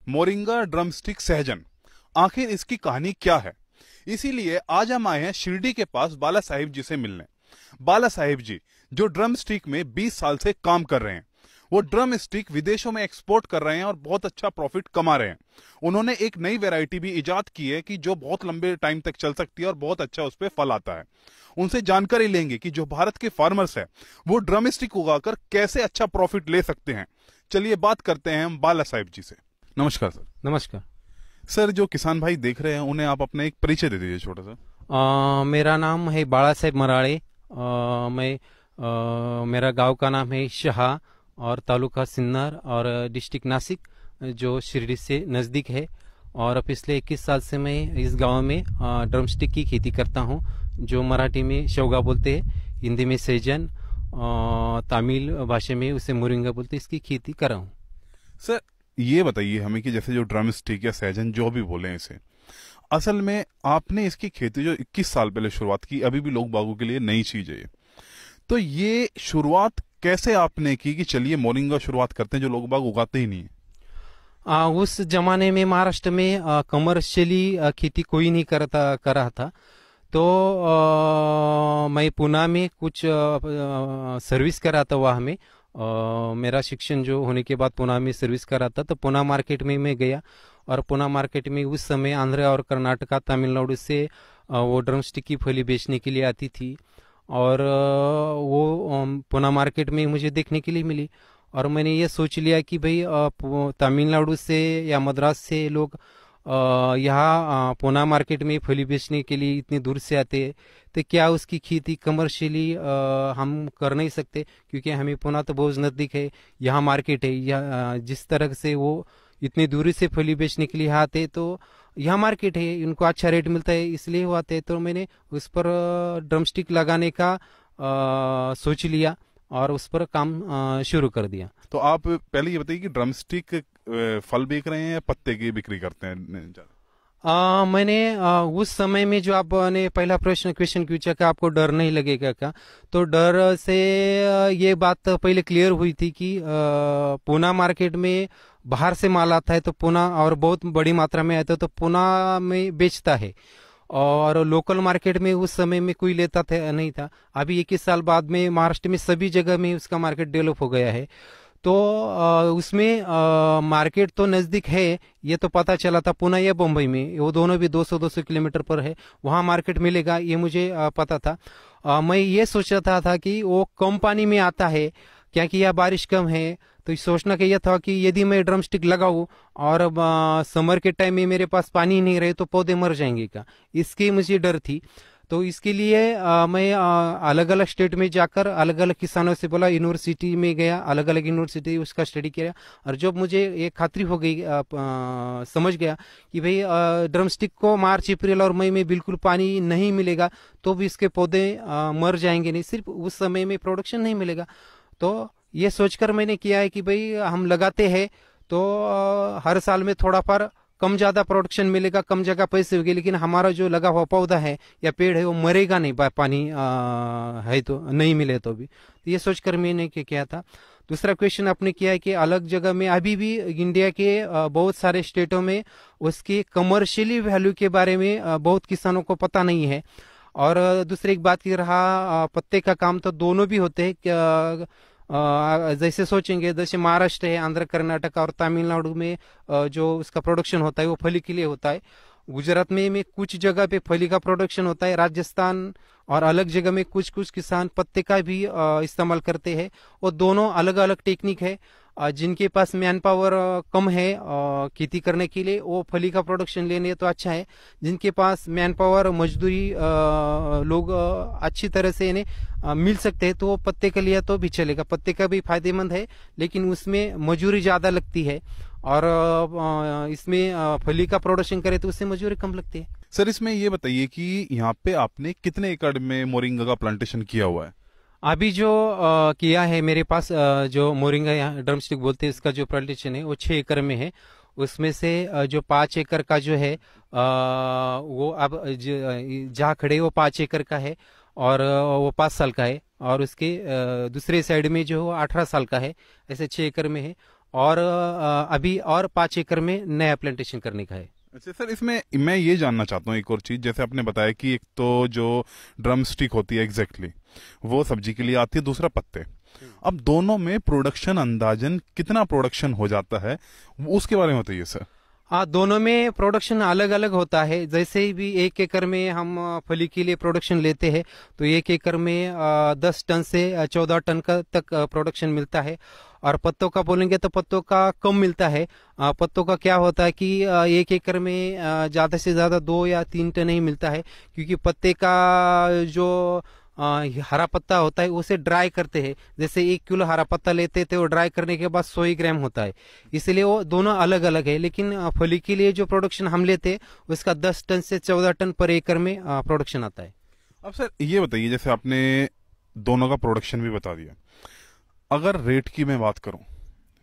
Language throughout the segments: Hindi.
मोरिंगा ड्रमस्टिक सहजन, आखिर इसकी कहानी क्या है। इसीलिए आज हम आए हैं शिरडी के पास बाला साहिब जी से मिलने। बाला साहिब जी जो ड्रम स्टिक में 20 साल से काम कर रहे हैं, वो ड्रम स्टिक विदेशों में एक्सपोर्ट कर रहे हैं और बहुत अच्छा प्रॉफिट कमा रहे हैं। उन्होंने एक नई वैरायटी भी इजाद की है कि जो बहुत लंबे टाइम तक चल सकती है और बहुत अच्छा उस पर फल आता है। उनसे जानकारी लेंगे कि जो भारत के फार्मर्स है वो ड्रम स्टिक उगाकर कैसे अच्छा प्रॉफिट ले सकते हैं। चलिए बात करते हैं हम बाला साहिब जी से। नमस्कार सर। नमस्कार सर, जो किसान भाई देख रहे हैं उन्हें आप अपना एक परिचय दे दीजिए छोटा सा। मेरा नाम है बाला साहेब मराड़े। मेरा गांव का नाम है शाह और तालुका सिन्नर और डिस्ट्रिक्ट नासिक, जो शिरडी से नज़दीक है। और पिछले 21 साल से मैं इस गांव में ड्रमस्टिक की खेती करता हूं, जो मराठी में शौगा बोलते हैं, हिंदी में सहजन, तमिल भाषा में उसे मोरिंगा बोलते हैं। इसकी खेती कर रहा हूँ। सर ये बताइए हमें कि जैसे जो ड्रम स्टिक या सहजन जो भी बोले इसे, असल में आपने इसकी खेती जो 21 साल पहले शुरुआत की, अभी भी लोग बागों के लिए नई चीज है, तो ये शुरुआत कैसे आपने की कि चलिए मोरिंगा शुरुआत करते हैं जो लोग बाग उगाते ही नहीं है? उस जमाने में महाराष्ट्र में कमर्शियली खेती कोई नहीं कर रहा था। तो मैं पुणे में कुछ सर्विस कर रहा था वहाँ में। मेरा शिक्षण जो होने के बाद पुणे में सर्विस कर रहा था, तो पुणे मार्केट में मैं गया। और पुणे मार्केट में उस समय आंध्र और कर्नाटका, तमिलनाडु से वो ड्रमस्टिक की फली बेचने के लिए आती थी। और वो पुणे मार्केट में मुझे देखने के लिए मिली। और मैंने ये सोच लिया कि भाई तमिलनाडु से या मद्रास से लोग यहाँ पुणे मार्केट में फली बेचने के लिए इतनी दूर से आते हैं, तो क्या उसकी खेती कमर्शियली हम कर नहीं सकते? क्योंकि हमें पुणे तो बहुत नज़दीक है, यहाँ मार्केट है। या जिस तरह से वो इतनी दूरी से फली बेचने के लिए आते, तो यहाँ मार्केट है, इनको अच्छा रेट मिलता है, इसलिए वो आते हैं। तो मैंने उस पर ड्रमस्टिक लगाने का सोच लिया और उस पर काम शुरू कर दिया। तो आप पहले ये बताइए कि ड्रमस्टिक फल बेच रहे हैं या पत्ते की बिक्री करते हैं? मैंने उस समय में जो आपने पहला क्वेश्चन पूछा कि आपको डर नहीं लगेगा क्या, तो डर से ये बात पहले क्लियर हुई थी कि पुणे मार्केट में बाहर से माल आता है, तो पुणे और बहुत बड़ी मात्रा में आता है, तो पुणे में बेचता है। और लोकल मार्केट में उस समय में कोई लेता था नहीं था। अभी 21 साल बाद में महाराष्ट्र में सभी जगह में उसका मार्केट डेवलप हो गया है। तो उसमें मार्केट तो नज़दीक है, ये तो पता चला था। पुणे या बम्बई में, वो दोनों भी 200-200 किलोमीटर पर है, वहाँ मार्केट मिलेगा, ये मुझे पता था। मैं ये सोच रहा था कि वो कम पानी में आता है, क्योंकि यह बारिश कम है। तो सोचना क्या था कि यदि मैं ड्रमस्टिक लगाऊं और समर के टाइम में मेरे पास पानी नहीं रहे तो पौधे मर जाएंगे क्या, इसकी मुझे डर थी। तो इसके लिए मैं अलग अलग स्टेट में जाकर अलग अलग किसानों से बोला, यूनिवर्सिटी में गया, अलग अलग यूनिवर्सिटी उसका स्टडी किया। और जब मुझे एक खातरी हो गई, समझ गया कि भाई ड्रमस्टिक को मार्च, अप्रैल और मई में बिल्कुल पानी नहीं मिलेगा तो भी इसके पौधे मर जाएंगे नहीं, सिर्फ उस समय में प्रोडक्शन नहीं मिलेगा। तो ये सोचकर मैंने किया है कि भाई हम लगाते हैं तो हर साल में थोड़ा पर कम ज्यादा प्रोडक्शन मिलेगा, कम जगह पैसे होंगे, लेकिन हमारा जो लगा हुआ पौधा है या पेड़ है वो मरेगा नहीं, पानी है तो नहीं मिले तो भी। तो ये सोचकर मैंने किया था। दूसरा क्वेश्चन आपने किया है कि अलग जगह में, अभी भी इंडिया के बहुत सारे स्टेटों में उसकी कमर्शियली वैल्यू के बारे में बहुत किसानों को पता नहीं है। और दूसरी एक बात की रहा पत्ते का काम, तो दोनों भी होते हैं। जैसे सोचेंगे, जैसे महाराष्ट्र है, आंध्र, कर्नाटक और तमिलनाडु में जो उसका प्रोडक्शन होता है वो फली के लिए होता है। गुजरात में कुछ जगह पे फली का प्रोडक्शन होता है, राजस्थान और अलग जगह में कुछ कुछ किसान पत्ते का भी इस्तेमाल करते हैं। और दोनों अलग अलग टेक्निक है। जिनके पास मैन पावर कम है खेती करने के लिए, वो फली का प्रोडक्शन लेने तो अच्छा है। जिनके पास मैन पावर, मजदूरी लोग अच्छी तरह से इन्हें मिल सकते हैं, तो वो पत्ते का लिया तो भी चलेगा। पत्ते का भी फायदेमंद है, लेकिन उसमें मजदूरी ज्यादा लगती है। और इसमें फली का प्रोडक्शन करे तो उससे मजदूरी कम लगती है। सर इसमें ये बताइए कि यहाँ पे आपने कितने एकड़ में मोरिंगा का प्लांटेशन किया हुआ है? अभी जो किया है मेरे पास, जो मोरिंगा यहाँ ड्रमस्टिक बोलते हैं, इसका जो प्लांटेशन है वो 6 एकड़ में है। उसमें से जो 5 एकड़ का जो है वो अब जहाँ खड़े वो 5 एकड़ का है और वो 5 साल का है। और उसके दूसरे साइड में जो 18 साल का है, ऐसे 6 एकड़ में है। और अभी और 5 एकड़ में नया प्लांटेशन करने का है। अच्छा सर, इसमें मैं ये जानना चाहता हूँ एक और चीज। जैसे आपने बताया कि एक तो जो ड्रम स्टिक होती है एग्जैक्टली वो सब्जी के लिए आती है, दूसरा पत्ते। अब दोनों में प्रोडक्शन अंदाजन कितना प्रोडक्शन हो जाता है, उसके बारे में बताइए सर। हाँ, दोनों में प्रोडक्शन अलग अलग होता है। जैसे ही भी 1 एकड़ में हम फली के लिए प्रोडक्शन लेते हैं तो 1 एकड़ में 10 टन से 14 टन का तक प्रोडक्शन मिलता है। और पत्तों का बोलेंगे तो पत्तों का कम मिलता है। पत्तों का क्या होता है कि 1 एकड़ में ज्यादा से ज्यादा 2 या 3 टन ही मिलता है, क्योंकि पत्ते का जो हरा पत्ता होता है उसे ड्राई करते हैं। जैसे 1 किलो हरा पत्ता लेते थे, वो ड्राई करने के बाद 100 ही ग्राम होता है, इसलिए वो दोनों अलग अलग है। लेकिन फली के लिए जो प्रोडक्शन हम लेते हैं उसका 10 टन से 14 टन पर एकड़ में प्रोडक्शन आता है। अब सर ये बताइए, जैसे आपने दोनों का प्रोडक्शन भी बता दिया, अगर रेट की मैं बात करूं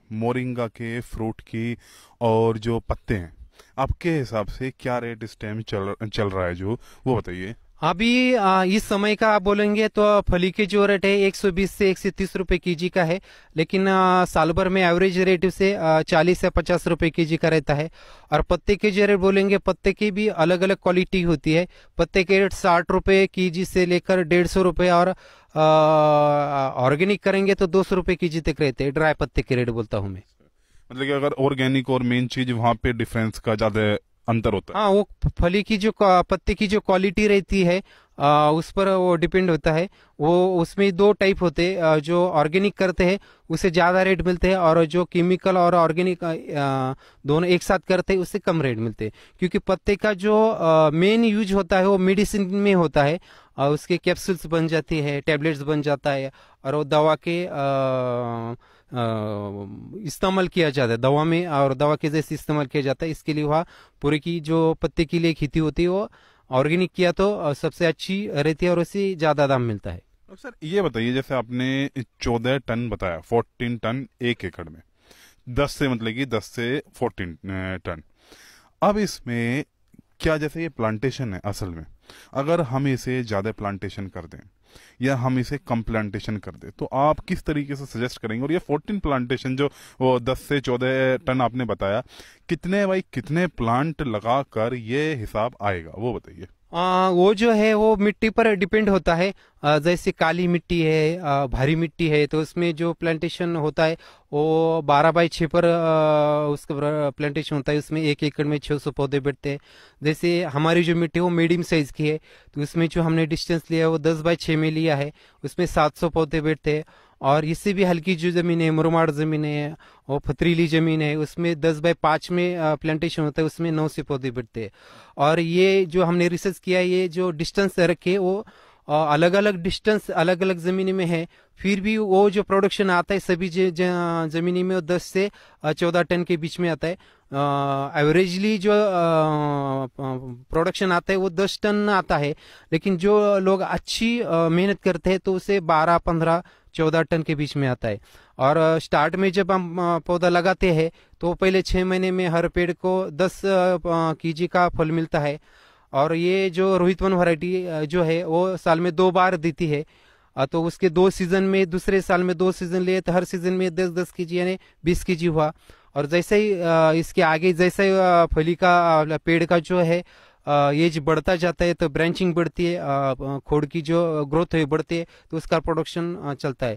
मोरिंगा के, फ्रूट की और जो पत्ते हैं, आपके हिसाब से क्या रेट इस टाइम चल रहा है जो, वो बताइए। अभी इस समय का आप बोलेंगे तो फली के जो रेट है 120 से 130 रुपए केजी का है। लेकिन साल भर में एवरेज रेट से 40 से 50 रुपए केजी का रहता है। और पत्ते के जो रेट बोलेंगे, पत्ते की भी अलग अलग क्वालिटी होती है। पत्ते के रेट 60 रुपए केजी से लेकर 150 रुपए, और ऑर्गेनिक करेंगे तो 200 रुपए केजी तक रहते हैं। ड्राई पत्ते के रेट बोलता हूँ मैं। मतलब कि अगर ऑर्गेनिक और मेन चीज, वहां पे डिफरेंस का ज्यादा अंतर होता है। हाँ, वो फली की जो पत्ते की जो क्वालिटी रहती है उस पर वो डिपेंड होता है। वो उसमें 2 टाइप होते हैं। जो ऑर्गेनिक करते हैं उसे ज्यादा रेट मिलते हैं, और जो केमिकल और ऑर्गेनिक दोनों एक साथ करते हैं उससे कम रेट मिलते हैं। क्योंकि पत्ते का जो मेन यूज होता है वो मेडिसिन में होता है। उसके कैप्सूल्स बन जाती है, टैबलेट्स बन जाता है, और वो दवा के इस्तेमाल किया जाता है दवा में, और दवा के जैसे इस्तेमाल किया जाता है। इसके लिए वहाँ पूरे की जो पत्ते के लिए खेती होती है वो ऑर्गेनिक किया तो सबसे अच्छी रहती है, और उससे ज्यादा दाम मिलता है। अब सर ये बताइए, जैसे आपने 14 टन बताया, 14 टन 1 एकड़ में, 10 से मतलब कि 10 से 14 टन। अब इसमें क्या, जैसे ये प्लांटेशन है, असल में अगर हम इसे ज्यादा प्लांटेशन कर दें या हम इसे कम प्लांटेशन कर दें, तो आप किस तरीके से सजेस्ट करेंगे? और ये 14 प्लांटेशन जो वो 10 से 14 टन आपने बताया, कितने बाई कितने प्लांट लगाकर ये हिसाब आएगा, वो बताइए। वो जो है वो मिट्टी पर डिपेंड होता है। जैसे काली मिट्टी है, भारी मिट्टी है, तो उसमें जो प्लांटेशन होता है वो 12x6 पर उसका प्लांटेशन होता है। उसमें 1 एकड़ में 600 पौधे बैठते हैं। जैसे हमारी जो मिट्टी है वो मीडियम साइज की है, तो उसमें जो हमने डिस्टेंस लिया है वो 10x6 में लिया है। उसमें 700 पौधे बैठते हैं। और इससे भी हल्की जो जमीन है, मुरमाड़ जमीन है और पथरीली जमीन है, उसमें 10x5 में प्लांटेशन होता है, उसमें 900 पौधे बैठते हैं। और ये जो हमने रिसर्च किया है, ये जो डिस्टेंस रखे वो अलग अलग डिस्टेंस अलग अलग जमीनी में है, फिर भी वो जो प्रोडक्शन आता है सभी जमीनी में वो 10 से 14 टन के बीच में आता है। एवरेजली जो प्रोडक्शन आता है वो 10 टन आता है। लेकिन जो लोग अच्छी मेहनत करते हैं तो उसे 12, 15, 14 टन के बीच में आता है। और स्टार्ट में जब हम पौधा लगाते हैं तो पहले 6 महीने में हर पेड़ को 10 केजी का फल मिलता है। और ये जो रोहित वन वैरायटी जो है वो साल में 2 बार देती है। तो उसके 2 सीजन में, दूसरे साल में 2 सीजन लिए तो हर सीजन में 10-10 केजी यानी 20 केजी हुआ। और जैसे ही इसके आगे जैसे फली का पेड़ का जो है एज बढ़ता जाता है तो ब्रांचिंग बढ़ती है, खोड़ की जो ग्रोथ है बढ़ती है, तो उसका प्रोडक्शन चलता है।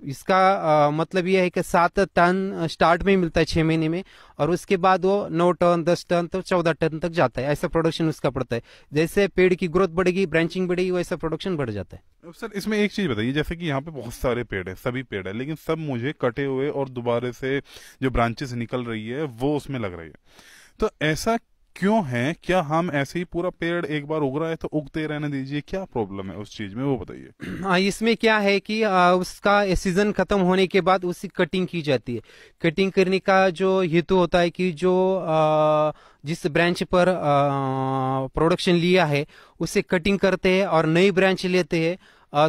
इसका मतलब यह है कि 7 टन स्टार्ट में ही मिलता है 6 महीने में, और उसके बाद वो 9 टन 10 टन तो 14 टन तक जाता है। ऐसा प्रोडक्शन उसका पड़ता है। जैसे पेड़ की ग्रोथ बढ़ेगी, ब्रांचिंग बढ़ेगी, वैसा प्रोडक्शन बढ़ जाता है। अब सर इसमें एक चीज बताइए, जैसे कि यहाँ पे बहुत सारे पेड़ है, सभी पेड़ है, लेकिन सब मुझे कटे हुए और दोबारा से जो ब्रांचेस निकल रही है वो उसमें लग रही है, तो ऐसा क्यों है? क्या हम ऐसे ही पूरा पेड़ एक बार उग रहा है तो उगते रहने दीजिए, क्या प्रॉब्लम है उस चीज में, वो बताइए। इसमें क्या है कि उसका सीजन खत्म होने के बाद उसकी कटिंग की जाती है। कटिंग करने का जो हेतु होता है कि जो जिस ब्रांच पर प्रोडक्शन लिया है उसे कटिंग करते हैं और नई ब्रांच लेते हैं,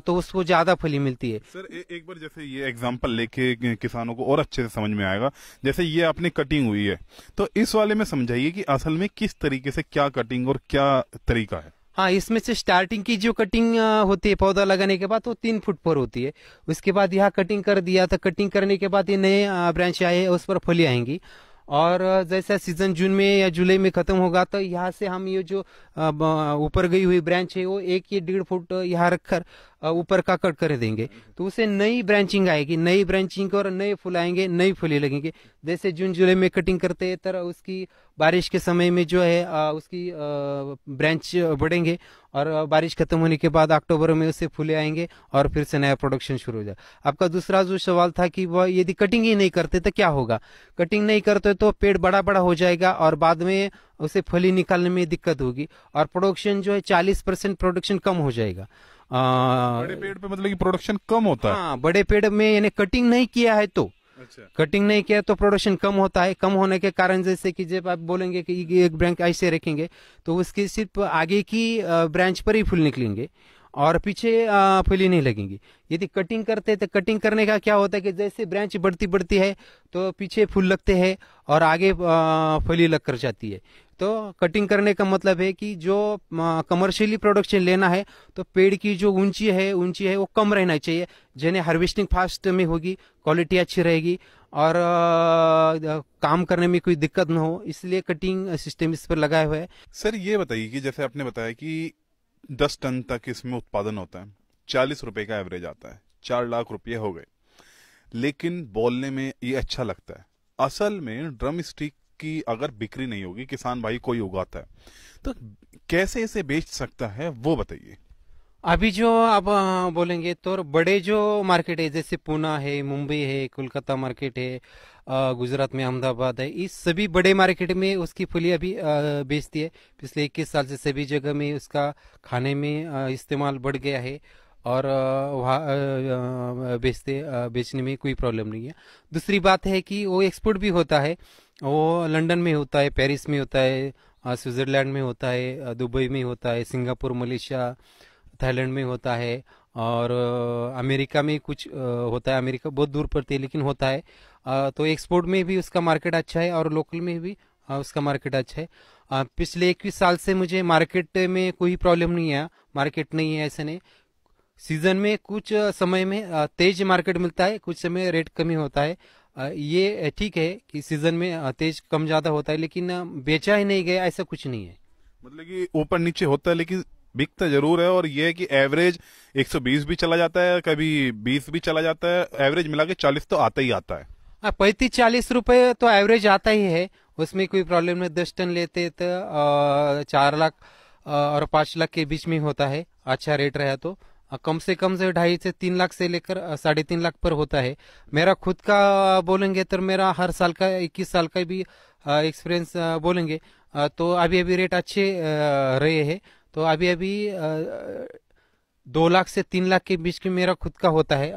तो उसको ज्यादा फली मिलती है। सर एक बार जैसे ये एग्जांपल लेके किसानों को और अच्छे से समझ में आएगा। जैसे ये आपने कटिंग हुई है, तो इस वाले में समझाइए कि असल में किस तरीके से क्या कटिंग और क्या तरीका है। हाँ, इसमें से स्टार्टिंग की जो कटिंग होती है पौधा लगाने के बाद वो 3 फुट पर होती है। उसके बाद यहाँ कटिंग कर दिया, तो कटिंग करने के बाद ये नए ब्रांच आए, उस पर फली आएंगी। और जैसा सीजन जून में या जुलाई में खत्म होगा, तो यहाँ से हम ये जो ऊपर गई हुई ब्रांच है वो 1 या 1.5 फुट यहाँ रखकर ऊपर का कट कर देंगे, तो उसे नई ब्रांचिंग आएगी, नई ब्रांचिंग और नए फूल आएंगे, नई फूलें लगेंगे। जैसे जून जुलाई में कटिंग करते हैं, तरह उसकी बारिश के समय में जो है उसकी ब्रांच बढ़ेंगे, और बारिश खत्म होने के बाद अक्टूबर में उससे फूले आएंगे और फिर से नया प्रोडक्शन शुरू हो जाए। आपका दूसरा जो सवाल था कि वह यदि कटिंग ही नहीं करते तो क्या होगा। कटिंग नहीं करते तो पेड़ बड़ा बड़ा हो जाएगा और बाद में उसे फली निकालने में दिक्कत होगी, और प्रोडक्शन जो है 40% प्रोडक्शन कम हो जाएगा। बड़े पेड़ पे मतलब कि प्रोडक्शन कम होता है। हाँ, बड़े पेड़ में यानी कटिंग नहीं किया है तो अच्छा। कटिंग नहीं किया तो प्रोडक्शन कम होता है। कम होने के कारण जैसे कि जब आप बोलेंगे कि एक ब्रांच ऐसे रखेंगे तो उसकी सिर्फ आगे की ब्रांच पर ही फूल निकलेंगे और पीछे फली नहीं लगेंगी। यदि कटिंग करते तो कटिंग करने का क्या होता है कि जैसे ब्रांच बढ़ती बढ़ती है तो पीछे फूल लगते हैं और आगे फली लग कर जाती है। तो कटिंग करने का मतलब है कि जो कमर्शियली प्रोडक्शन लेना है तो पेड़ की जो ऊंची है वो कम रहना चाहिए, जिन्हें हार्वेस्टिंग फास्ट में होगी, क्वालिटी अच्छी रहेगी और काम करने में कोई दिक्कत न हो, इसलिए कटिंग सिस्टम इस पर लगाया हुआ है। सर ये बताइए कि जैसे आपने बताया कि 10 टन तक इसमें उत्पादन होता है, 40 रुपए का एवरेज आता है, 4 लाख रुपये हो गए, लेकिन बोलने में ये अच्छा लगता है। असल में ड्रम स्टिक की अगर बिक्री नहीं होगी, किसान भाई कोई उगाता है तो कैसे इसे बेच सकता है वो बताइए। अभी जो आप बोलेंगे तो बड़े जो मार्केट है जैसे पूना है, मुंबई है, कोलकाता मार्केट है, गुजरात में अहमदाबाद है, इस सभी बड़े मार्केट में उसकी फली अभी बेचती है। पिछले 21 साल से सभी जगह में उसका खाने में इस्तेमाल बढ़ गया है और वहाँ बेचने में कोई प्रॉब्लम नहीं है। दूसरी बात है कि वो एक्सपोर्ट भी होता है, वो लंदन में होता है, पेरिस में होता है, स्विट्जरलैंड में होता है, दुबई में होता है, सिंगापुर, मलेशिया, थाईलैंड में होता है और अमेरिका में कुछ होता है। अमेरिका बहुत दूर पड़ती है लेकिन होता है। तो एक्सपोर्ट में भी उसका मार्केट अच्छा है और लोकल में भी उसका मार्केट अच्छा है। पिछले 21 साल से मुझे मार्केट में कोई प्रॉब्लम नहीं है, मार्केट नहीं है ऐसा नहीं। सीजन में कुछ समय में तेज मार्केट मिलता है, कुछ समय रेट कमी होता है। ये ठीक है कि सीजन में तेज कम ज्यादा होता है, लेकिन बेचा ही नहीं गया ऐसा कुछ नहीं है। मतलब कि ऊपर नीचे होता है लेकिन बिकता जरूर है, और ये है कि एवरेज 120 भी चला जाता है, कभी 20 भी चला जाता है, एवरेज मिला के 40 तो आता ही आता है। 35-40 रुपए तो एवरेज आता ही है, उसमें कोई प्रॉब्लम नहीं। 10 टन लेते तो 4 लाख और 5 लाख के बीच में होता है, अच्छा रेट रहा तो। कम से 2.5 से 3 लाख से लेकर 3.5 लाख पर होता है। मेरा खुद का बोलेंगे तो मेरा हर साल का 21 साल का भी एक्सपीरियंस बोलेंगे तो अभी अभी रेट अच्छे रहे हैं। तो अभी अभी 2 लाख से 3 लाख के बीच में मेरा खुद का होता है,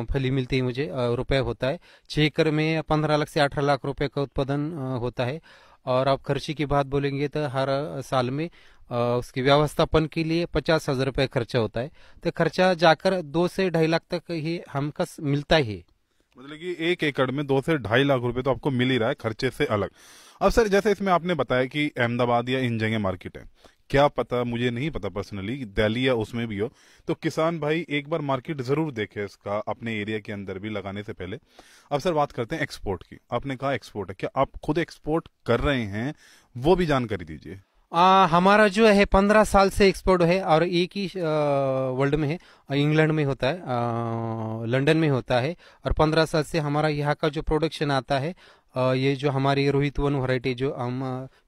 फली मिलती है मुझे, रुपए होता है। 6 एकड़ में 15 लाख से 18 लाख रुपए का उत्पादन होता है। और आप खर्चे की बात बोलेंगे तो हर साल में उसकी व्यवस्थापन के लिए 50,000 रुपए खर्चा होता है। तो खर्चा जाकर 2 से 2.5 लाख तक ही हमका मिलता ही है। मतलब कि 1 एकड़ में 2 से 2.5 लाख रुपए तो आपको मिल ही रहा है खर्चे से अलग। अब सर जैसे इसमें आपने बताया कि अहमदाबाद या इन जगह मार्केट है, क्या पता, मुझे नहीं पता पर्सनली, दिल्ली या उसमें भी हो, तो किसान भाई एक बार मार्केट जरूर देखे इसका अपने एरिया के अंदर भी लगाने से पहले। अब सर बात करते हैं एक्सपोर्ट की। आपने कहा एक्सपोर्ट है, क्या आप खुद एक्सपोर्ट कर रहे हैं, वो भी जानकारी दीजिए। हमारा जो है 15 साल से एक्सपोर्ट है और एक ही वर्ल्ड में है, इंग्लैंड में होता है, लंदन में होता है। और 15 साल से हमारा यहाँ का जो प्रोडक्शन आता है, ये जो हमारी रोहित वन वैरायटी जो हम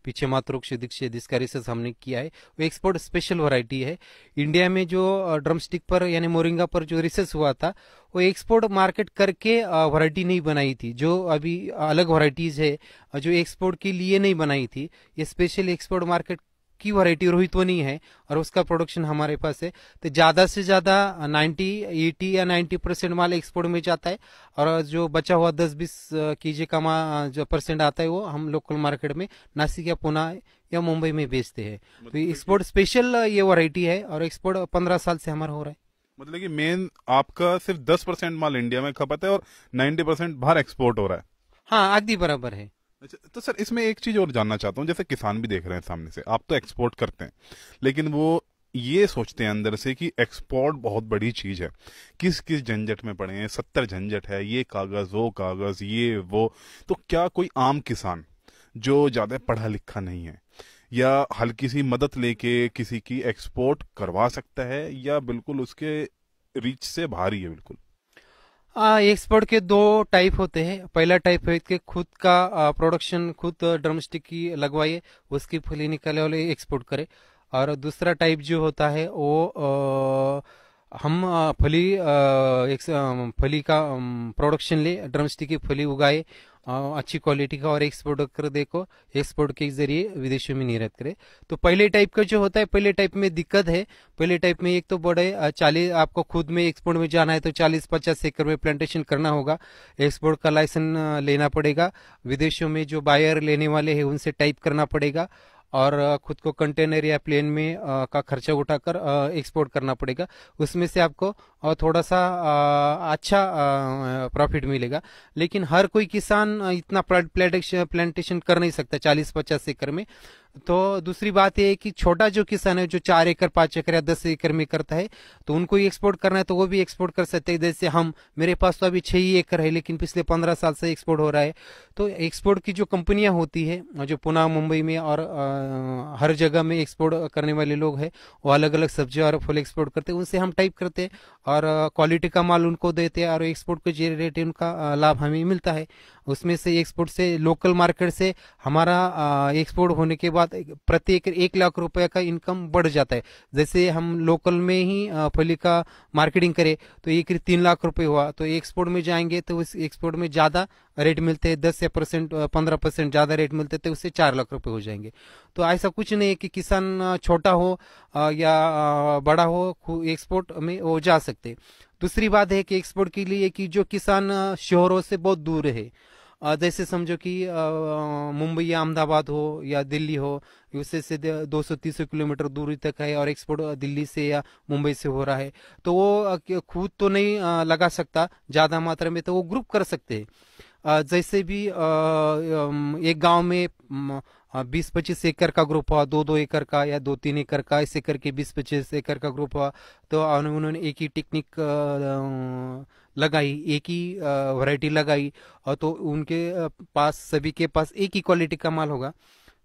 पीछे मातृक्ष दीक्षित इसका रिसर्च हमने किया है, वो एक्सपोर्ट स्पेशल वैरायटी है। इंडिया में जो ड्रम स्टिक पर यानी मोरिंगा पर जो रिसर्च हुआ था वो एक्सपोर्ट मार्केट करके वैरायटी नहीं बनाई थी। जो अभी अलग वैरायटीज है जो एक्सपोर्ट के लिए नहीं बनाई थी, ये स्पेशल एक्सपोर्ट मार्केट की वैरायटी रोहित वनी है और उसका प्रोडक्शन हमारे पास है। तो ज्यादा से ज्यादा 80 या 90% माल एक्सपोर्ट में जाता है और जो बचा हुआ 10-20 कीजे का जो परसेंट आता है वो हम लोकल मार्केट में नासिक या पुणे या मुंबई में बेचते हैं। तो एक्सपोर्ट स्पेशल ये वैरायटी है और एक्सपोर्ट 15 साल से हमारा हो रहा है। मतलब कि मेन आपका सिर्फ 10% माल इंडिया में खपत है और 90% बाहर एक्सपोर्ट हो रहा है। हाँ, आदि बराबर है। अच्छा, तो सर इसमें एक चीज और जानना चाहता हूँ, जैसे किसान भी देख रहे हैं सामने से, आप तो एक्सपोर्ट करते हैं लेकिन वो ये सोचते हैं अंदर से कि एक्सपोर्ट बहुत बड़ी चीज है, किस किस झंझट में पड़े हैं, 70 झंझट है, ये कागज वो कागज ये वो। तो क्या कोई आम किसान जो ज्यादा पढ़ा लिखा नहीं है या हल्की सी मदद लेके किसी की एक्सपोर्ट करवा सकता है, या बिल्कुल उसके रीच से बाहर ही है बिल्कुल? एक्सपोर्ट के दो टाइप होते हैं। पहला टाइप है कि खुद का प्रोडक्शन, खुद ड्रमस्टिक की लगवाइए, उसकी फली निकाले वाले एक्सपोर्ट करे। और दूसरा टाइप जो होता है वो हम फली का प्रोडक्शन ले, ड्रमस्टिक की फली उगाए अच्छी क्वालिटी का और एक्सपोर्ट कर देखो, एक्सपोर्ट के जरिए विदेशों में निर्यात करे। तो पहले टाइप का जो होता है, पहले टाइप में दिक्कत है। पहले टाइप में एक तो बड़े 40, आपको खुद में एक्सपोर्ट में जाना है तो 40-50 एकड़ में प्लांटेशन करना होगा, एक्सपोर्ट का लाइसेंस लेना पड़ेगा, विदेशों में जो बायर लेने वाले हैं उनसे टाइप करना पड़ेगा, और खुद को कंटेनर या प्लेन में का खर्चा उठाकर एक्सपोर्ट करना पड़ेगा। उसमें से आपको थोड़ा सा अच्छा प्रॉफिट मिलेगा। लेकिन हर कोई किसान इतना प्लांटेशन कर नहीं सकता 40-50 एकड़ में। तो दूसरी बात यह है कि छोटा जो किसान है, जो 4 एकड़ 5 एकड़ या 10 एकड़ में करता है, तो उनको एक्सपोर्ट करना है तो वो भी एक्सपोर्ट कर सकते हैं। जैसे हम, मेरे पास तो अभी 6 ही एकड़ है, लेकिन पिछले 15 साल से एक्सपोर्ट हो रहा है। तो एक्सपोर्ट की जो कंपनियां होती है, जो पुणे मुंबई में और हर जगह में एक्सपोर्ट करने वाले लोग हैं, वो अलग अलग सब्जी और फल एक्सपोर्ट करते हैं, उनसे हम टाइप करते हैं और क्वालिटी का माल उनको देते हैं, और एक्सपोर्ट के जो रेट है उनका लाभ हमें मिलता है। उसमें से एक्सपोर्ट से, लोकल मार्केट से हमारा एक्सपोर्ट होने के बाद प्रति एकड़ 1 लाख रुपए का इनकम बढ़ जाता है। जैसे हम लोकल में ही फली का मार्केटिंग करें तो एकड़ 3 लाख रुपए हुआ, तो एक्सपोर्ट में जाएंगे तो उस एक्सपोर्ट में ज्यादा रेट मिलते हैं, 10 या 15% ज्यादा रेट मिलते थे, उससे 4 लाख रुपए हो जाएंगे। तो ऐसा कुछ नहीं है कि किसान छोटा हो या बड़ा हो, एक्सपोर्ट में वो जा सकते। दूसरी बात है कि एक्सपोर्ट के लिए कि जो किसान शहरों से बहुत दूर है, जैसे समझो कि मुंबई या अहमदाबाद हो या दिल्ली हो, उससे से 200-300 किलोमीटर दूरी तक है और एक्सपोर्ट दिल्ली से या मुंबई से हो रहा है, तो वो खुद तो नहीं लगा सकता ज्यादा मात्रा में, तो वो ग्रुप कर सकते हैं। जैसे भी एक गांव में 20-25 एकड़ का ग्रुप हुआ, 2-2 एकड़ का या 2-3 एकड़ का, ऐसे करके 20-25 एकड़ का ग्रुप हुआ, तो उन्होंने एक ही टेक्निक लगाई, एक ही वैरायटी लगाई, और तो उनके पास, सभी के पास एक ही क्वालिटी का माल होगा,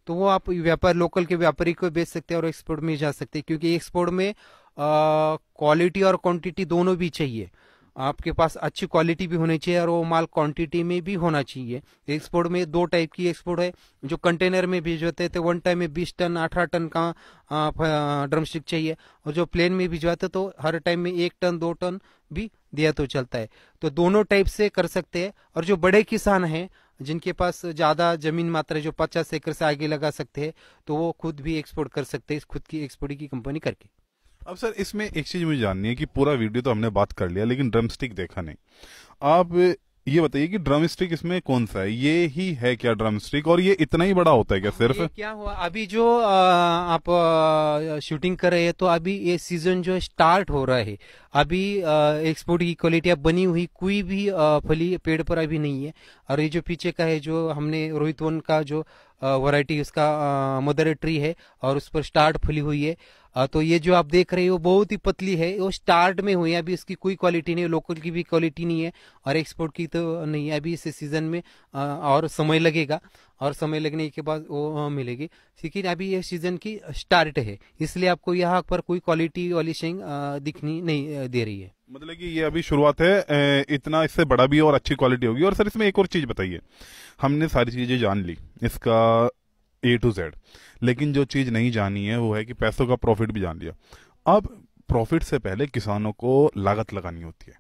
तो वो आप व्यापार, लोकल के व्यापारी को बेच सकते हैं और एक्सपोर्ट में जा सकते हैं। क्योंकि एक्सपोर्ट में क्वालिटी और क्वांटिटी दोनों भी चाहिए। आपके पास अच्छी क्वालिटी भी होनी चाहिए और वो माल क्वांटिटी में भी होना चाहिए। एक्सपोर्ट में 2 टाइप की एक्सपोर्ट है, जो कंटेनर में भिजवाते थे, 1 टाइम में 20 टन 18 टन का ड्रमस्टिक चाहिए, और जो प्लेन में भिजवाते तो हर टाइम में 1 टन 2 टन भी दिया तो चलता है। तो दोनों टाइप से कर सकते हैं। और जो बड़े किसान हैं, जिनके पास ज्यादा जमीन मात्रा, जो 50 एकड़ से आगे लगा सकते हैं, तो वो खुद भी एक्सपोर्ट कर सकते हैं, खुद की एक्सपोर्ट की कंपनी करके। अब सर, इसमें एक चीज मुझे जाननी है कि पूरा वीडियो तो हमने बात कर लिया, लेकिन ड्रम स्टिक देखा नहीं। आप ये बताइए कि ड्रम स्टिक इसमें कौन सा है, ये ही है क्या ड्रम स्टिक, और ये इतना ही बड़ा होता है क्या सिर्फ? ये क्या हुआ, अभी जो आप शूटिंग कर रहे हैं, तो अभी ये सीजन जो स्टार्ट हो रहा है, अभी एक्सपोर्ट की क्वालिटी अब बनी हुई कोई भी फली पेड़ पर अभी नहीं है। और ये जो पीछे का है, जो हमने रोहित वन का जो वैरायटी, उसका मदर ट्री है और उस पर स्टार्ट फली हुई है। तो ये जो आप देख रहे हो बहुत ही पतली है, वो स्टार्ट में हुई है, अभी इसकी कोई क्वालिटी नहीं है, लोकल की भी क्वालिटी नहीं है और एक्सपोर्ट की तो नहीं है। अभी इस सीजन में और समय लगेगा, और समय लगने के बाद वो मिलेगी। लेकिन अभी ये सीजन की स्टार्ट है, इसलिए आपको यहाँ पर कोई क्वालिटी वाली शेंग दिखनी नहीं दे रही है। मतलब कि ये अभी शुरुआत है, इतना इससे बड़ा भी और अच्छी क्वालिटी होगी। और सर, इसमें एक और चीज बताइए, हमने सारी चीजें जान ली इसका A to Z, लेकिन जो चीज नहीं जानी है वो है कि पैसों का प्रॉफिट भी जान लिया। अब प्रॉफिट से पहले किसानों को लागत लगानी होती है।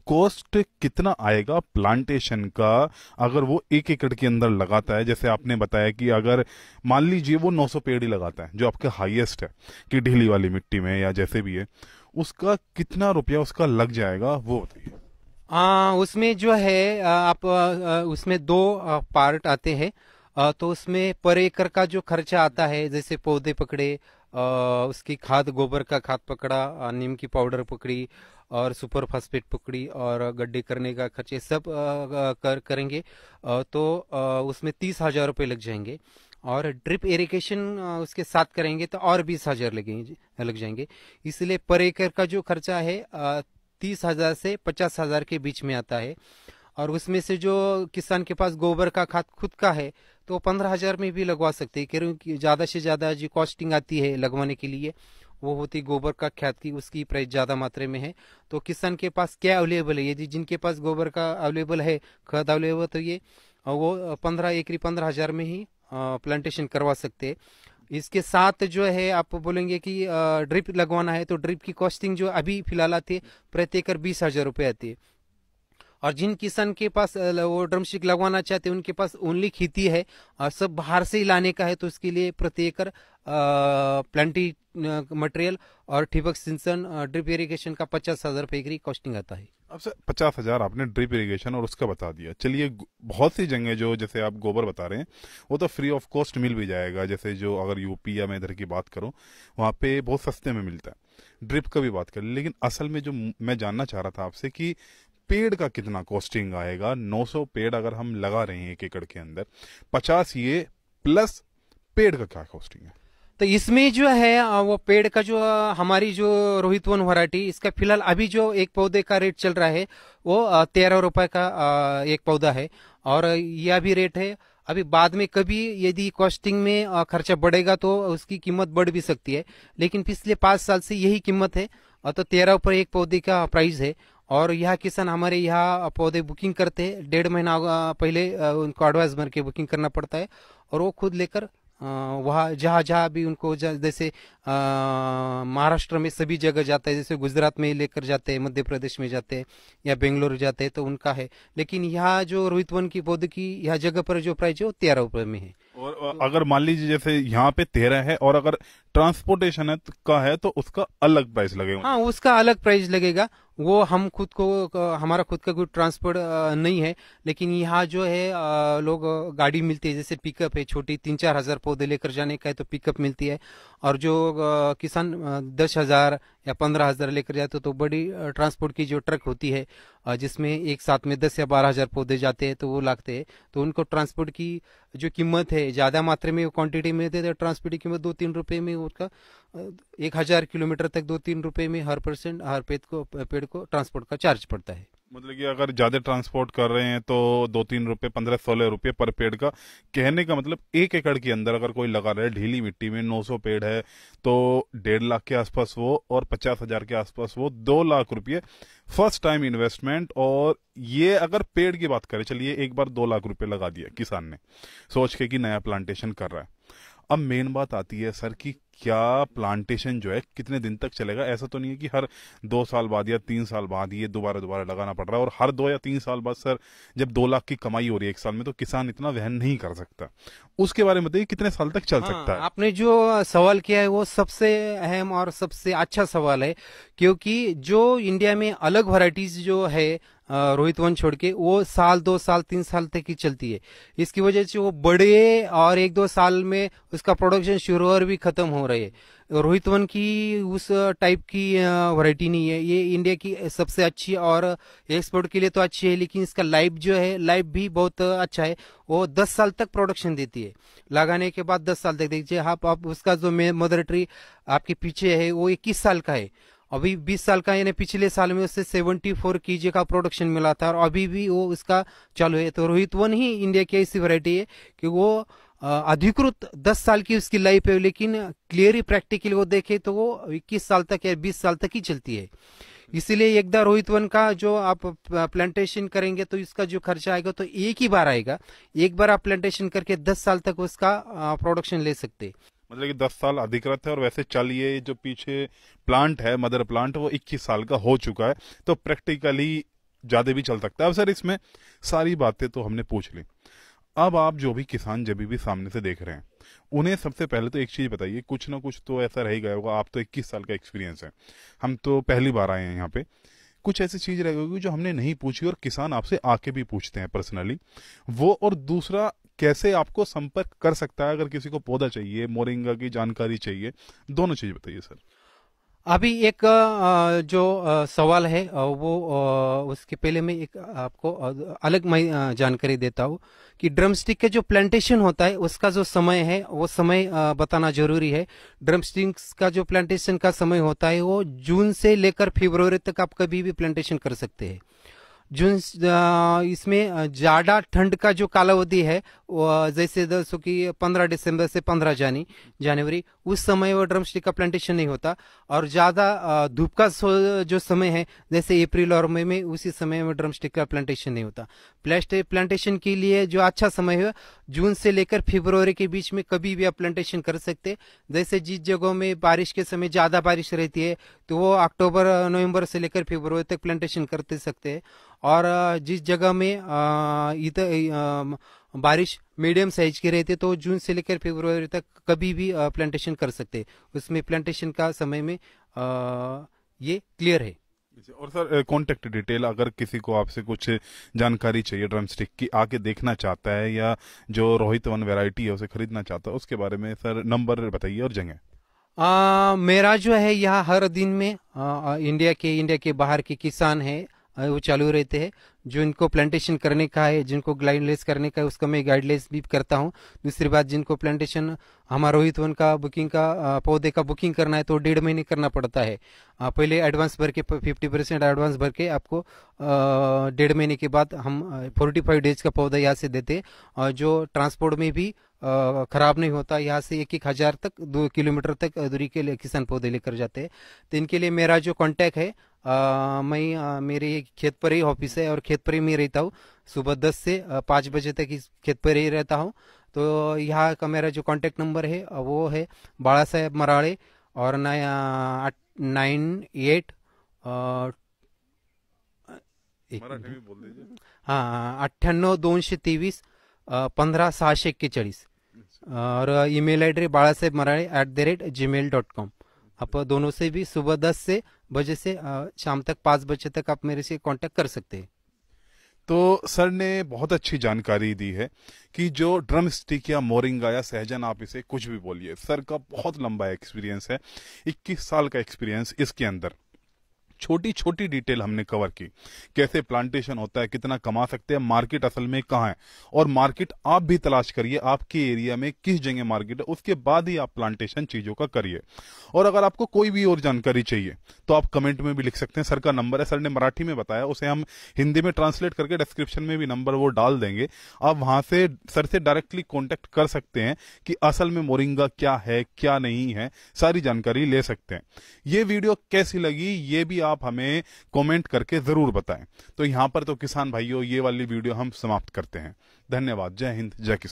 कॉस्ट कितना आएगा प्लांटेशन का अगर वो 1 एकड़ के अंदर लगाता है? जैसे आपने बताया कि अगर मान लीजिए वो 900 पेड़ ही लगाता है, जो आपका हाईएस्ट है कि ढीली वाली मिट्टी में या जैसे भी है, उसका कितना रुपया उसका लग जाएगा वो बताइए। उसमें जो है आप उसमें 2 पार्ट आते हैं। तो उसमें पर एकड़ का जो खर्चा आता है, जैसे पौधे पकड़े, उसकी खाद, गोबर का खाद पकड़ा, नीम की पाउडर पकड़ी और सुपर फास्फेट पकड़ी और गड्ढे करने का खर्चे सब करेंगे, तो उसमें 30,000 रुपये लग जाएंगे। और ड्रिप इरिगेशन उसके साथ करेंगे तो और 20,000 लग जाएंगे। इसलिए पर एकड़ का जो खर्चा है 30,000 से 50,000 के बीच में आता है। और उसमें से जो किसान के पास गोबर का खाद खुद का है तो 15,000 में भी लगवा सकते हैं, क्योंकि ज्यादा से ज्यादा जो कॉस्टिंग आती है लगवाने के लिए वो होती गोबर का खाद की, उसकी प्राइस ज्यादा मात्रा में है। तो किसान के पास क्या अवेलेबल है, यदि जिनके पास गोबर का अवेलेबल है, खाद अवेलेबल, तो ये वो 15,000 में ही प्लांटेशन करवा सकते हैं। इसके साथ जो है आप बोलेंगे कि ड्रिप लगवाना है तो ड्रिप की कॉस्टिंग जो अभी फिलहाल आती है प्रति एकड़ 20,000 रुपये आती है। और जिन किसान के पास वो ड्रमस्टिक लगवाना चाहते हैं उनके पास ओनली खेती है और सब बाहर से ही लाने का है, तो उसके लिए प्रति एकड़ प्लांटी मटेरियल और ठिबक सिंचन ड्रिप इरिगेशन का 50,000 रुपये की कॉस्टिंग आता है। अब सर 50,000 आपने ड्रिप इरिगेशन और उसका बता दिया। चलिए बहुत सी जगह जो जैसे आप गोबर बता रहे हैं वो तो फ्री ऑफ कॉस्ट मिल भी जाएगा, जैसे जो अगर यूपी या मैं इधर की बात करूं वहाँ पे बहुत सस्ते में मिलता है। ड्रिप का भी बात करें, लेकिन असल में जो मैं जानना चाह रहा था आपसे कि पेड़ का कितना कॉस्टिंग आएगा। 900 पेड़ अगर हम लगा रहे हैं 1 एकड़ के अंदर, 50 ये प्लस पेड़ का क्या कॉस्टिंग है? तो इसमें जो है वो पेड़ का जो हमारी जो रोहित वन वैरायटी, इसका फिलहाल अभी जो एक पौधे का रेट चल रहा है वो 13 रुपए का एक पौधा है, और यह भी रेट है। अभी बाद में कभी यदि कॉस्टिंग में खर्चा बढ़ेगा तो उसकी कीमत बढ़ भी सकती है, लेकिन पिछले 5 साल से यही कीमत है। तो 13 रुपए एक पौधे का प्राइस है। और यह किसान हमारे यहाँ पौधे बुकिंग करते हैं, 1.5 महीना पहले उनको एडवांस भर के बुकिंग करना पड़ता है, और वो खुद लेकर वहाँ जहाँ जहाँ भी उनको जैसे महाराष्ट्र में सभी जगह जाता है, जैसे गुजरात में लेकर जाते हैं, मध्य प्रदेश में जाते हैं या बेंगलोर जाते हैं, तो उनका है। लेकिन यहाँ जो रोहित वन की पौधे की यह जगह पर जो प्राइस है वो 13 रुपए में है। और अगर मान लीजिए जैसे यहाँ पे 13 है और अगर ट्रांसपोर्टेशन का है तो उसका अलग प्राइस लगेगा? हाँ, उसका अलग प्राइस लगेगा। वो हम खुद को, हमारा खुद का कोई ट्रांसपोर्ट नहीं है, लेकिन यहाँ जो है लोग गाड़ी मिलती है, जैसे पिकअप है छोटी, 3-4 हजार पौधे लेकर जाने का है तो पिकअप मिलती है। और जो किसान 10,000 या 15,000 लेकर जाते तो बड़ी ट्रांसपोर्ट की जो ट्रक होती है जिसमें एक साथ में 10 या 12,000 पौधे जाते हैं तो वो लागते हैं, तो उनको ट्रांसपोर्ट की जो कीमत है ज्यादा मात्रा में क्वांटिटी में देते, ट्रांसपोर्ट की कीमत 2-3 रुपए में, उसका 1,000 किलोमीटर तक 2-3 रुपए में हर पेड़ को ट्रांसपोर्ट का चार्ज पड़ता है। मतलब कि अगर ज्यादा ट्रांसपोर्ट कर रहे हैं तो 2-3 रुपए, 15-16 रुपए पर पेड़ का। कहने का मतलब 1 एकड़ के अंदर अगर कोई लगा रहा है ढीली मिट्टी में 900 पेड़ है तो 1.5 लाख के आसपास वो, और 50,000 के आसपास वो, 2 लाख रुपये फर्स्ट टाइम इन्वेस्टमेंट। और ये अगर पेड़ की बात करें, चलिए एक बार 2 लाख रुपए लगा दिया किसान ने सोच के कि नया प्लांटेशन कर रहा है। अब मेन बात आती है सर कि क्या प्लांटेशन जो है कितने दिन तक चलेगा? ऐसा तो नहीं है कि हर 2 साल बाद या 3 साल बाद ये दोबारा लगाना पड़ रहा है, और हर 2 या 3 साल बाद सर जब 2 लाख की कमाई हो रही है 1 साल में तो किसान इतना वहन नहीं कर सकता। उसके बारे में बताइए कितने साल तक चल सकता है? आपने जो सवाल किया है वो सबसे अहम और सबसे अच्छा सवाल है, क्योंकि जो इंडिया में अलग वैरायटीज जो है रोहित वन छोड़ के, वो साल 2 साल 3 साल तक ही चलती है। इसकी वजह से वो बड़े और 1-2 साल में उसका प्रोडक्शन शुरू और भी खत्म हो रहे है। रोहित वन की उस टाइप की वैरायटी नहीं है, ये इंडिया की सबसे अच्छी और एक्सपोर्ट के लिए तो अच्छी है, लेकिन इसका लाइफ जो है लाइफ भी बहुत अच्छा है। वो 10 साल तक प्रोडक्शन देती है, लगाने के बाद 10 साल तक। देखिए आप उसका जो मदर ट्री आपके पीछे है वो 21 साल का है, अभी 20 साल का, यानी पिछले साल में उससे 74 kg का प्रोडक्शन मिला था और अभी भी वो उसका चालू है। तो रोहित वन ही इंडिया की ऐसी वैरायटी है कि वो अधिकृत 10 साल की उसकी लाइफ है, लेकिन क्लियरली प्रैक्टिकली वो देखे तो वो 21 साल तक या 20 साल तक ही चलती है। इसीलिए एकदा रोहित वन का जो आप प्लांटेशन करेंगे तो इसका जो खर्चा आएगा तो एक ही बार आएगा, एक बार आप प्लांटेशन करके 10 साल तक उसका प्रोडक्शन ले सकते। मतलब कि 10 साल अधिकृत है, और वैसे चलिए जो पीछे प्लांट है मदर प्लांट वो 21 साल का हो चुका है, तो प्रैक्टिकली ज्यादा भी चल सकता है। अब सर इसमें सारी बातें तो हमने पूछ ली। अब आप जो भी किसान जब भी सामने से देख रहे हैं उन्हें सबसे पहले तो एक चीज बताइए, कुछ ना कुछ तो ऐसा रह ही गया होगा। आप तो 21 साल का एक्सपीरियंस है, हम तो पहली बार आए हैं यहाँ पे, कुछ ऐसी चीज रह गई जो हमने नहीं पूछी और किसान आपसे आके भी पूछते हैं पर्सनली वो। और दूसरा, कैसे आपको संपर्क कर सकता है अगर किसी को पौधा चाहिए, मोरिंगा की जानकारी चाहिए, दोनों चीज बताइए सर। अभी एक जो सवाल है उसके पहले मैं एक आपको अलग जानकारी देता हूँ कि ड्रम स्टिक के जो प्लांटेशन होता है उसका जो समय है वो समय बताना जरूरी है। ड्रम स्टिक्स का जो प्लांटेशन का समय होता है वो जून से लेकर फरवरी तक आप कभी भी प्लांटेशन कर सकते हैं। जून इसमें ज्यादा ठंड का जो कालावधि है जैसे जैसे कि 15 दिसंबर से 15 जनवरी उस समय वो ड्रम स्टिक का प्लांटेशन नहीं होता। और ज्यादा धूप का जो समय है जैसे अप्रैल और मई में उसी समय में ड्रम स्टिक का प्लांटेशन नहीं होता। प्लांटेशन के लिए जो अच्छा समय है जून से लेकर फरवरी के बीच में कभी भी आप प्लांटेशन कर सकते। जैसे जिस जगहों में बारिश के समय ज्यादा बारिश रहती है तो वो अक्टूबर नवंबर से लेकर फरवरी तक प्लांटेशन करते सकते हैं। और जिस जगह में इधर बारिश मीडियम साइज की रहती है तो जून से लेकर फरवरी तक कभी भी प्लांटेशन कर सकते हैं। उसमें प्लांटेशन का समय में ये क्लियर है। और सर कॉन्टेक्ट डिटेल, अगर किसी को आपसे कुछ जानकारी चाहिए ड्रम स्टिक की, आके देखना चाहता है या जो रोहित वन वैरायटी है उसे खरीदना चाहता है, उसके बारे में सर नंबर बताइए और जगह। मेरा जो है यहाँ हर दिन में इंडिया के बाहर के किसान है वो चालू रहते हैं। जो इनको प्लांटेशन करने का है, जिनको गाइडलेस करने का है, उसका मैं गाइडलेस भी करता हूँ। दूसरी बात, जिनको प्लांटेशन हमारा रोहित वन का बुकिंग का पौधे का बुकिंग करना है तो 1.5 महीने करना पड़ता है। पहले एडवांस भर के 50% एडवांस भर के आपको 1.5 महीने के बाद हम 45 डेज का पौधा यहाँ से देते। और जो ट्रांसपोर्ट में भी खराब नहीं होता, यहाँ से 1,000 तक 2 किलोमीटर तक दूरी के लिए किसान पौधे लेकर जाते हैं। तो इनके लिए मेरा जो कांटेक्ट है मैं मेरे खेत पर ही ऑफिस है और खेत पर ही मैं रहता हूँ। सुबह 10 से 5 बजे तक इस खेत पर ही रहता हूँ। तो यहाँ का मेरा जो कांटेक्ट नंबर है वो है बाला साहेब मराड़े और 98 हाँ 98 223 15 641 और ईमेल एड्रेस balasahebbmarade@gmail.com। आप दोनों से भी सुबह 10 से बजे से शाम तक 5 बजे तक आप मेरे से कांटेक्ट कर सकते हैं। तो सर ने बहुत अच्छी जानकारी दी है कि जो ड्रम स्टिक या मोरिंगा या सहजन, आप इसे कुछ भी बोलिए, सर का बहुत लंबा एक्सपीरियंस है, 21 साल का एक्सपीरियंस इसके अंदर। छोटी छोटी डिटेल हमने कवर की, कैसे प्लांटेशन होता है, कितना कमा सकते हैं, मार्केट असल में कहाँ है, और मार्केट आप भी तलाश करिए आपके एरिया में किस जगह मार्केट है, उसके बाद ही आप प्लांटेशन चीजों का करिए। और अगर आपको कोई भी और जानकारी चाहिए तो आप कमेंट में भी लिख सकते हैं। सर का नंबर है, सर ने मराठी में बताया, उसे हम हिंदी में ट्रांसलेट करके डिस्क्रिप्शन में भी नंबर वो डाल देंगे। आप वहां से सर से डायरेक्टली कॉन्टेक्ट कर सकते हैं कि असल में मोरिंगा क्या है क्या नहीं है, सारी जानकारी ले सकते हैं। ये वीडियो कैसी लगी ये भी आप हमें कमेंट करके जरूर बताएं। तो यहां पर तो किसान भाइयों ये वाली वीडियो हम समाप्त करते हैं। धन्यवाद। जय हिंद, जय किसान।